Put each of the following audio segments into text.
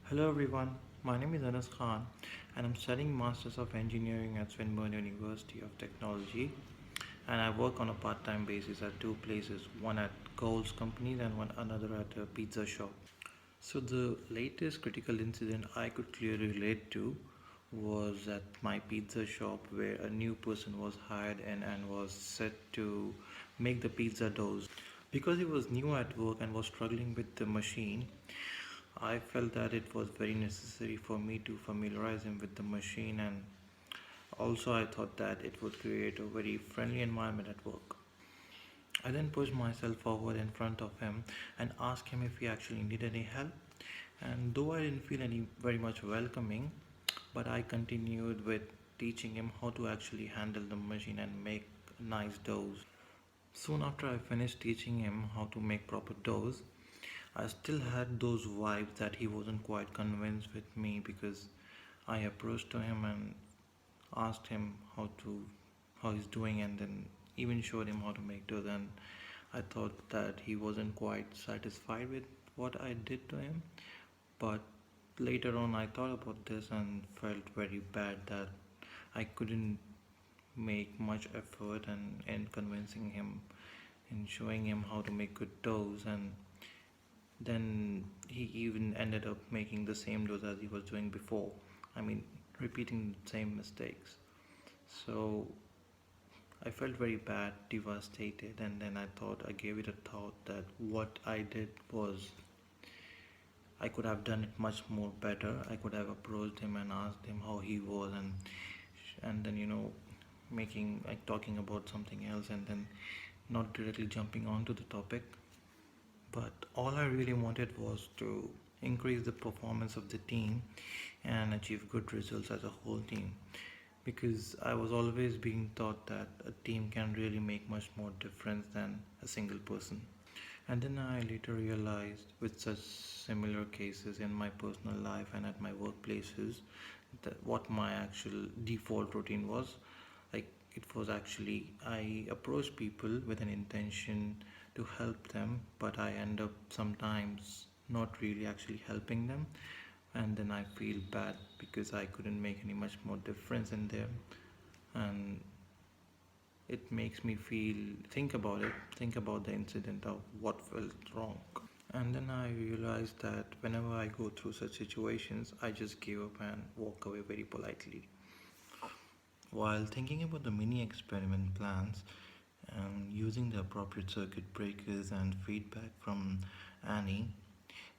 Hello everyone, my name is Anas Khan and I'm studying Masters of Engineering at Swinburne University of Technology, and I work on a part-time basis at two places, one at Coles Companies and one another at a pizza shop. So the latest critical incident I could clearly relate to was at my pizza shop where a new person was hired in and was set to make the pizza doughs. Because he was new at work and was struggling with the machine, I felt that it was very necessary for me to familiarize him with the machine, and also I thought that it would create a very friendly environment at work. I then pushed myself forward in front of him and asked him if he actually needed any help. And though I didn't feel any very much welcoming, but I continued with teaching him how to actually handle the machine and make nice doughs. Soon after I finished teaching him how to make proper doughs, I still had those vibes that he wasn't quite convinced with me because I approached to him and asked him how he's doing, and then even showed him how to make dough. And I thought that he wasn't quite satisfied with what I did to him. But later on I thought about this and felt very bad that I couldn't make much effort in convincing him, in showing him how to make good doughs, and then he even ended up making the same doughs as he was doing before. I mean, repeating the same mistakes. So I felt very bad, devastated, and then I gave it a thought that what I did was I could have done it much more better. I could have approached him and asked him how he was, and then making like talking about something else, and then not directly jumping onto the topic. But all I really wanted was to increase the performance of the team and achieve good results as a whole team, because I was always being taught that a team can really make much more difference than a single person. And then I later realized, with such similar cases in my personal life and at my workplaces, that what my actual default routine was. Like, it was actually, I approach people with an intention to help them, but I end up sometimes not really actually helping them, and then I feel bad because I couldn't make any much more difference in them, and it makes me think about the incident of what felt wrong. And then I realized that whenever I go through such situations, I just give up and walk away very politely. While thinking about the mini experiment plans and using the appropriate circuit breakers and feedback from Annie,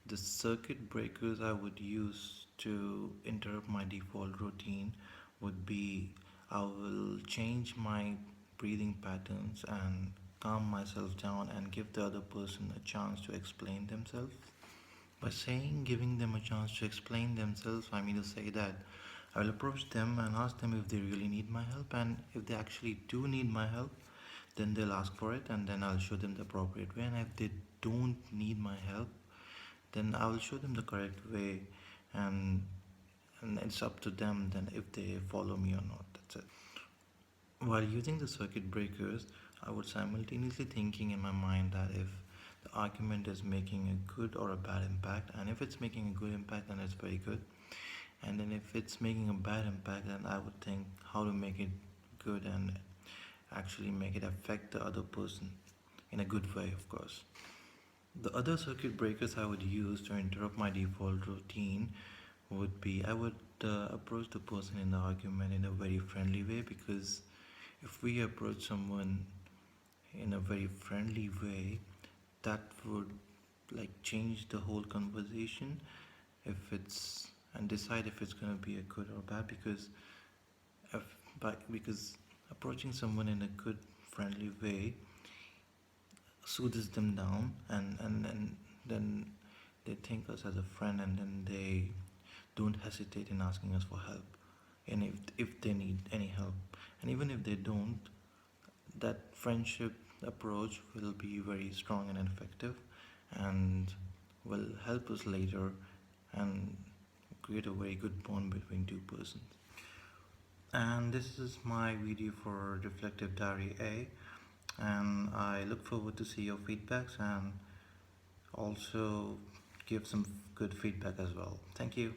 the circuit breakers I would use to interrupt my default routine would be, I will change my breathing patterns and calm myself down and give the other person a chance to explain themselves. By saying giving them a chance to explain themselves, I mean to say that I will approach them and ask them if they really need my help, and if they actually do need my help, then they'll ask for it, and then I'll show them the appropriate way. And if they don't need my help, then I will show them the correct way, and it's up to them then if they follow me or not. That's it. While using the circuit breakers, I would simultaneously thinking in my mind that if the argument is making a good or a bad impact, and if it's making a good impact, then it's very good. And then if it's making a bad impact, then I would think how to make it good and actually make it affect the other person in a good way, of course. The other circuit breakers I would use to interrupt my default routine would be, I would approach the person in the argument in a very friendly way, because if we approach someone in a very friendly way, that would like change the whole conversation, if it's and decide if it's going to be a good or bad, if, because approaching someone in a good friendly way soothes them down, and then they think us as a friend, and then they don't hesitate in asking us for help, and if they need any help, and even if they don't, that friendship approach will be very strong and effective, and will help us later and create a very good bond between two persons. And this is my video for Reflective Diary A, and I look forward to see your feedbacks, and also give some good feedback as well. Thank you.